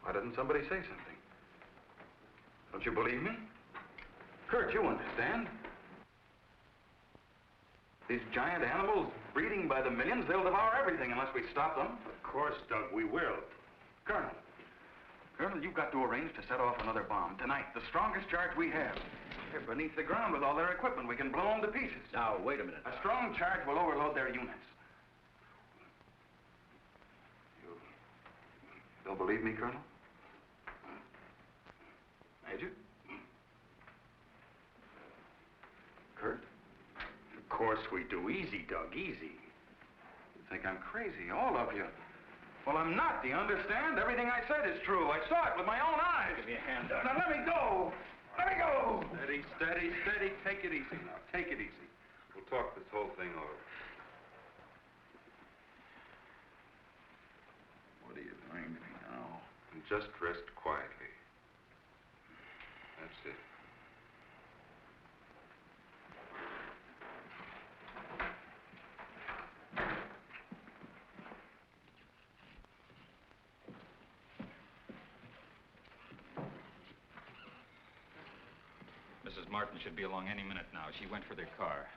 Speaker 7: Why didn't somebody say something? Don't you believe me? Kurt, you understand. These giant animals breeding by the millions, they'll devour everything unless we stop them.
Speaker 9: Of course, Doug, we will.
Speaker 7: Colonel, you've got to arrange to set off another bomb tonight. The strongest charge we have. They're beneath the ground with all their equipment. We can blow them to pieces.
Speaker 12: Now, wait a minute.
Speaker 7: A strong charge will overload their units. You don't believe me, Colonel? Major? Kurt?
Speaker 9: Of course we do. Easy, Doug, easy.
Speaker 7: You think I'm crazy, all of you. Well, I'm not, do you understand? Everything I said is true. I saw it with my own eyes.
Speaker 9: Give me a hand, Doug.
Speaker 7: Now, let me go. Let me go.
Speaker 9: Steady, steady, steady. Take it easy now. Take it easy. We'll talk this whole thing over.
Speaker 7: What are you doing to me now?
Speaker 9: I'm
Speaker 7: Just rest quietly. That's it.
Speaker 10: Mrs. Martin should be along any minute now. She went for their car.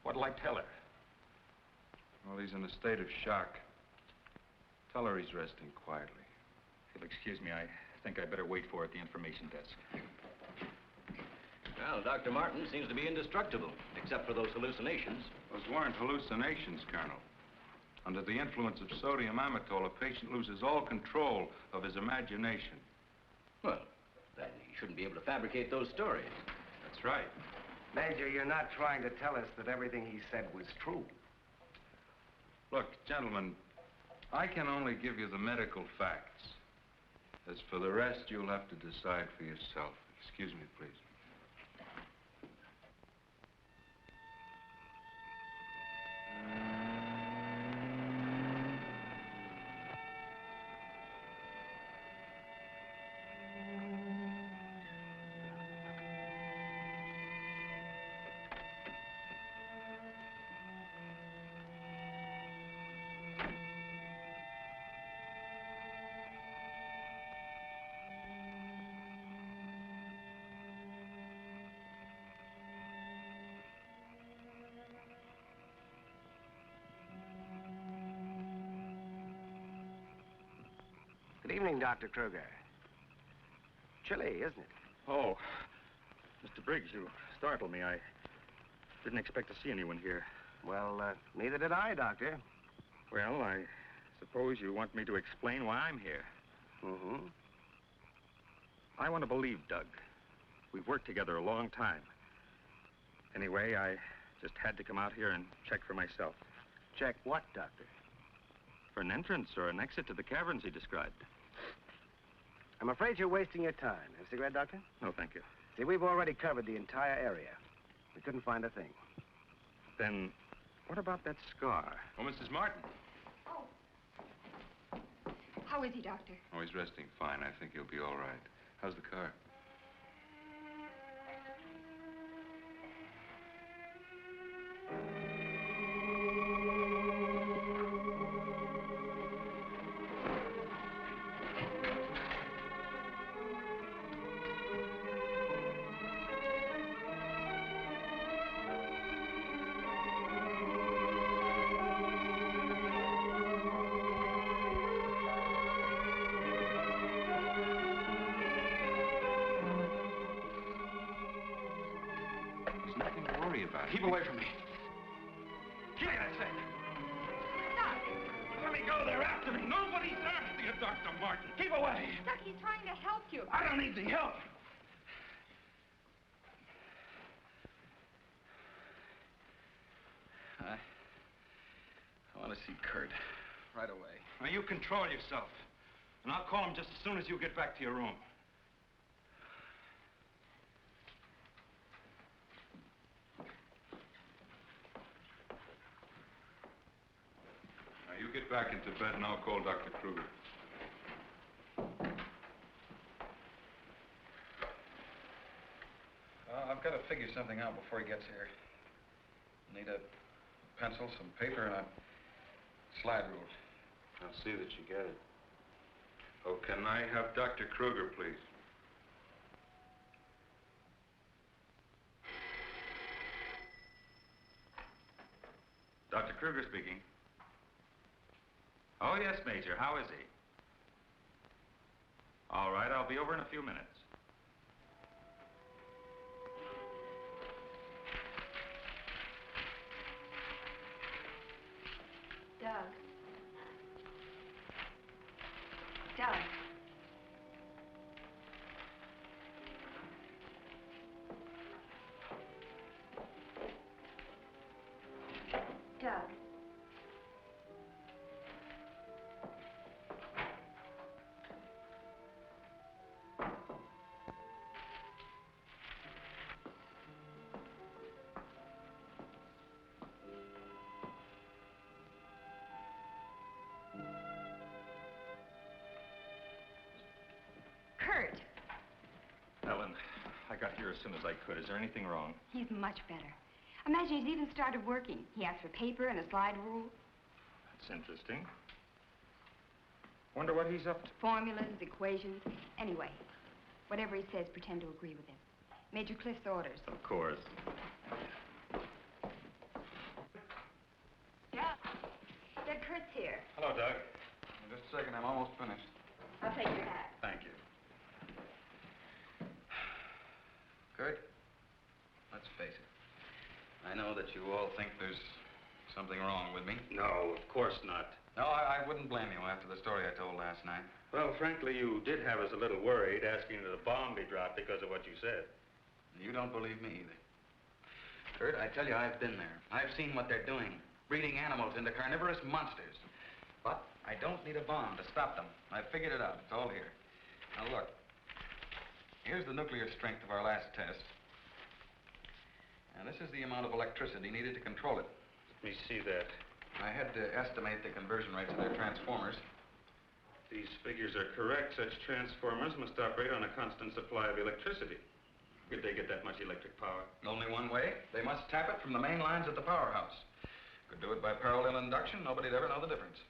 Speaker 10: What'll I tell her?
Speaker 7: Well, he's in a state of shock. Tell her he's resting quietly.
Speaker 10: If you'll excuse me, I think I better wait for her at the information desk.
Speaker 12: Well, Dr. Martin seems to be indestructible, except for those hallucinations.
Speaker 7: Those weren't hallucinations, Colonel. Under the influence of sodium amytal, a patient loses all control of his imagination.
Speaker 12: Well, then he shouldn't be able to fabricate those stories.
Speaker 7: That's right.
Speaker 8: Major, you're not trying to tell us that everything he said was true.
Speaker 7: Look, gentlemen, I can only give you the medical facts. As for the rest, you'll have to decide for yourself. Excuse me, please.
Speaker 8: Good evening, Dr. Kruger. Chilly, isn't it?
Speaker 10: Oh, Mr. Briggs, you startled me. I didn't expect to see anyone here.
Speaker 8: Well, neither did I, Doctor.
Speaker 10: Well, I suppose you want me to explain why I'm here.
Speaker 8: Mm-hmm.
Speaker 10: I want to believe Doug. We've worked together a long time. Anyway, I just had to come out here and check for myself.
Speaker 8: Check what, Doctor?
Speaker 10: For an entrance or an exit to the caverns he described.
Speaker 8: I'm afraid you're wasting your time. Have a cigarette, Doctor?
Speaker 10: No, thank you.
Speaker 8: See, we've already covered the entire area. We couldn't find a thing.
Speaker 10: Then, what about that scar?
Speaker 7: Oh, Mrs. Martin.
Speaker 6: Oh. How is he, Doctor?
Speaker 7: Oh, he's resting fine. I think he'll be all right. How's the car?
Speaker 10: Keep away from me. Get it, I said.
Speaker 6: Doc!
Speaker 10: Let me go. They're after me. Nobody's after you, Dr. Martin. Keep away.
Speaker 6: Doc, he's trying to help you.
Speaker 10: I don't need the help. I want to see Kurt right away. Now, you control yourself. And I'll call him just as soon as you get back to your room.
Speaker 7: You get back into bed and I'll call Dr. Kruger.
Speaker 10: I've got to figure something out before he gets here. Need a pencil, some paper, and a slide rule.
Speaker 7: I'll see that you get it. Oh, can I have Dr. Kruger, please?
Speaker 10: Dr. Kruger speaking. Oh, yes, Major. How is he? All right, I'll be over in a few minutes.
Speaker 6: Doug. Doug. Doug.
Speaker 10: got here as soon as I could. Is there anything wrong?
Speaker 6: He's much better. Imagine he's even started working. He asked for paper and a slide rule.
Speaker 10: That's interesting. Wonder what he's up to.
Speaker 6: Formulas, equations. Anyway, whatever he says, pretend to agree with him. Major Cliff's orders.
Speaker 10: Of course.
Speaker 6: Yeah. Doug Kurt's here.
Speaker 7: Hello, Doug. Just a second, I'm almost finished.
Speaker 6: I'll take your hat.
Speaker 7: Thank you. Kurt, let's face it. I know that you all think there's something wrong with me.
Speaker 10: No, of course not.
Speaker 7: No, I wouldn't blame you after the story I told last night.
Speaker 10: Well, frankly, you did have us a little worried, asking that a bomb be dropped because of what you said.
Speaker 7: You don't believe me either. Kurt, I tell you, I've been there. I've seen what they're doing, breeding animals into carnivorous monsters. But I don't need a bomb to stop them. I've figured it out. It's all here. Now, look. Here's the nuclear strength of our last test. And this is the amount of electricity needed to control it.
Speaker 10: Let me see that.
Speaker 7: I had to estimate the conversion rates of their transformers.
Speaker 10: These figures are correct. Such transformers must operate on a constant supply of electricity. Could they get that much electric power?
Speaker 7: Only one way. They must tap it from the main lines at the powerhouse. Could do it by parallel induction. Nobody'd ever know the difference.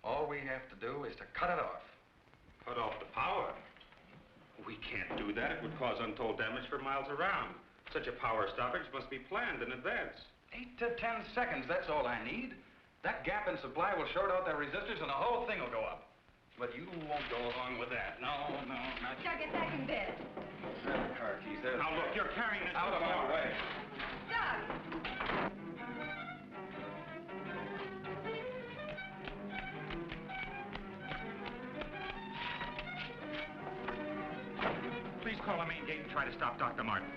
Speaker 7: All we have to do is to cut it off.
Speaker 10: Cut off the power? We can't do that. It would cause untold damage for miles around. Such a power stoppage must be planned in advance.
Speaker 7: 8 to 10 seconds, that's all I need. That gap in supply will short out their resistors and the whole thing will go up. But you won't go along with that. No, not you.
Speaker 6: Doug, get back in bed.
Speaker 7: Grab the car keys there.
Speaker 10: Now, look, you're carrying this
Speaker 7: out of my way.
Speaker 6: Doug!
Speaker 10: Please call the main gate and try to stop Dr. Martin.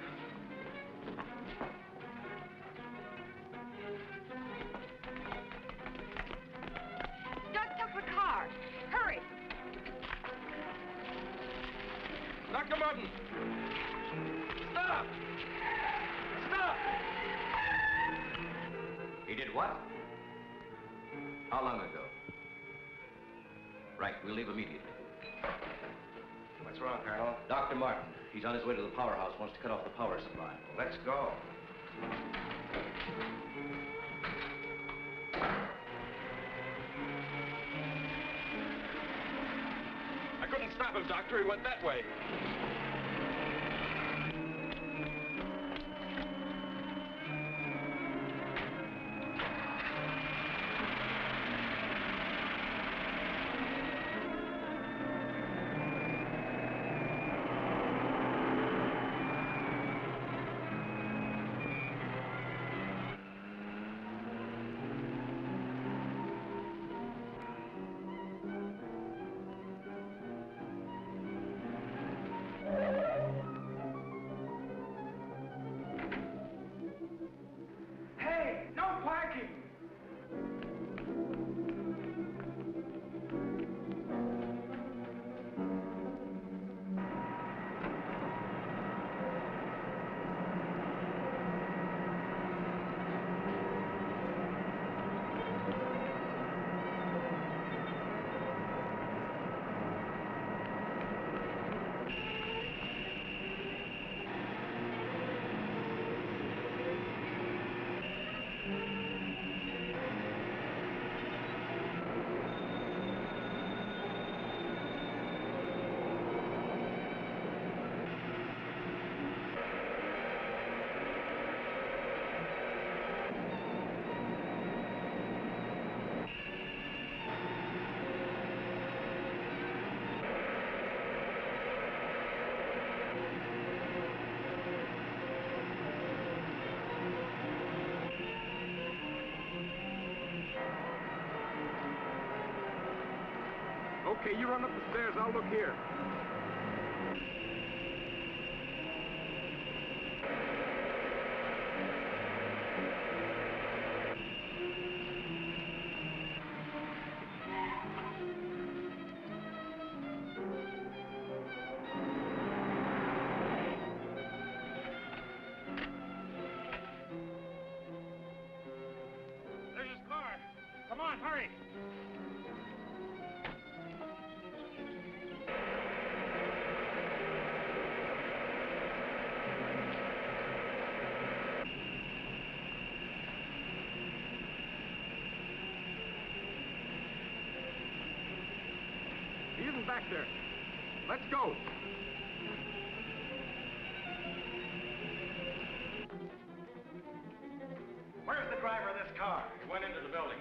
Speaker 6: Doug took the car. Hurry.
Speaker 7: Dr. Martin! Stop! Stop!
Speaker 5: He did what? How long ago? Right, we'll leave immediately.
Speaker 8: What's wrong, Colonel?
Speaker 5: Dr. Martin, he's on his way to the powerhouse, wants to cut off the power supply.
Speaker 8: Let's go.
Speaker 10: I couldn't stop him, Doctor. He went that way.
Speaker 8: Hey, no parking!
Speaker 10: Okay, you run up the stairs. I'll look here. There's his car. Come on, hurry.
Speaker 13: back there. Let's go.
Speaker 8: Where's the driver of this car?
Speaker 10: He went into the building.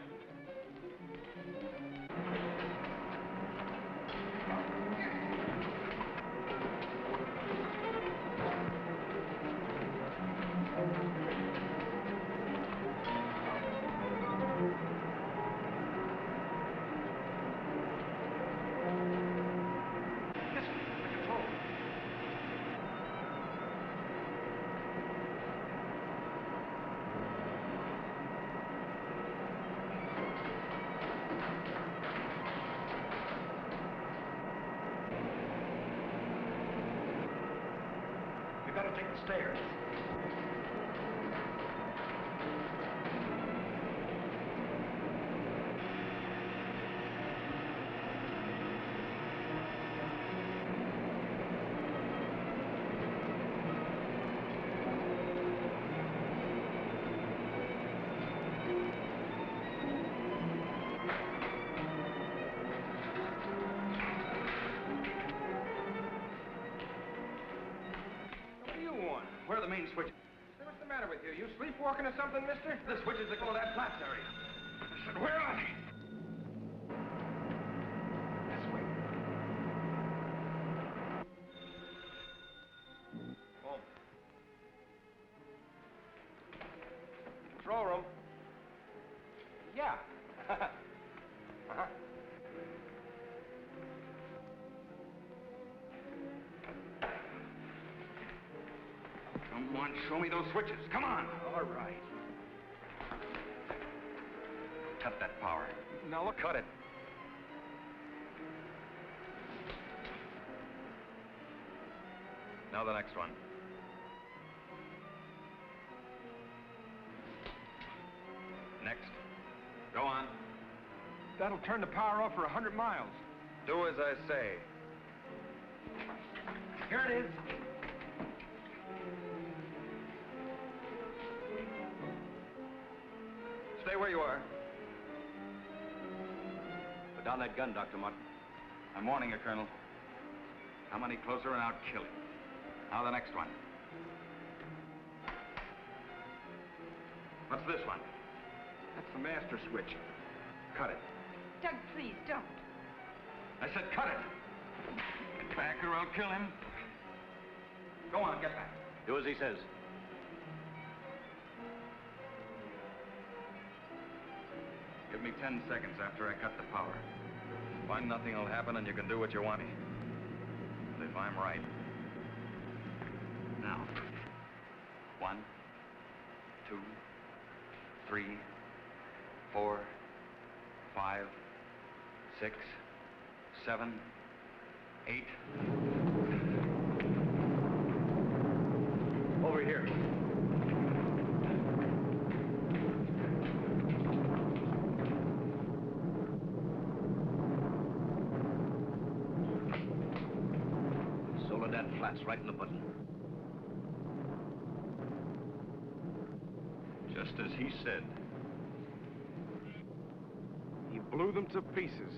Speaker 8: We've got to take the stairs.
Speaker 7: Where are the main switches?
Speaker 13: What's the matter with you? You sleepwalking or something, mister?
Speaker 7: The switches that go to that flats area.
Speaker 13: I said, where are they? This way. Home. Control room. Yeah. Uh-huh.
Speaker 7: Come on, show me those switches. Come on.
Speaker 13: All right.
Speaker 7: Cut that power.
Speaker 13: Now look.
Speaker 7: Cut it. Now the next one. Next. Go on.
Speaker 13: That'll turn the power off for 100 miles.
Speaker 7: Do as I say.
Speaker 8: Here it is.
Speaker 7: Stay where you are.
Speaker 10: Put down that gun, Dr. Martin.
Speaker 7: I'm warning you, Colonel. Come any closer and I'll kill you. Now the next one. What's this one?
Speaker 13: That's the master switch.
Speaker 7: Cut it.
Speaker 6: Doug, please, don't.
Speaker 7: I said cut it. Get back or I'll kill him. Go on, get back.
Speaker 12: Do as he says.
Speaker 7: Give me 10 seconds after I cut the power. Find nothing will happen and you can do what you want. But if I'm right. Now. 1, 2, 3, 4, 5, 6, 7, 8.
Speaker 13: Over here.
Speaker 12: Soledad flats right in the button.
Speaker 10: Just as he said.
Speaker 13: He blew them to pieces.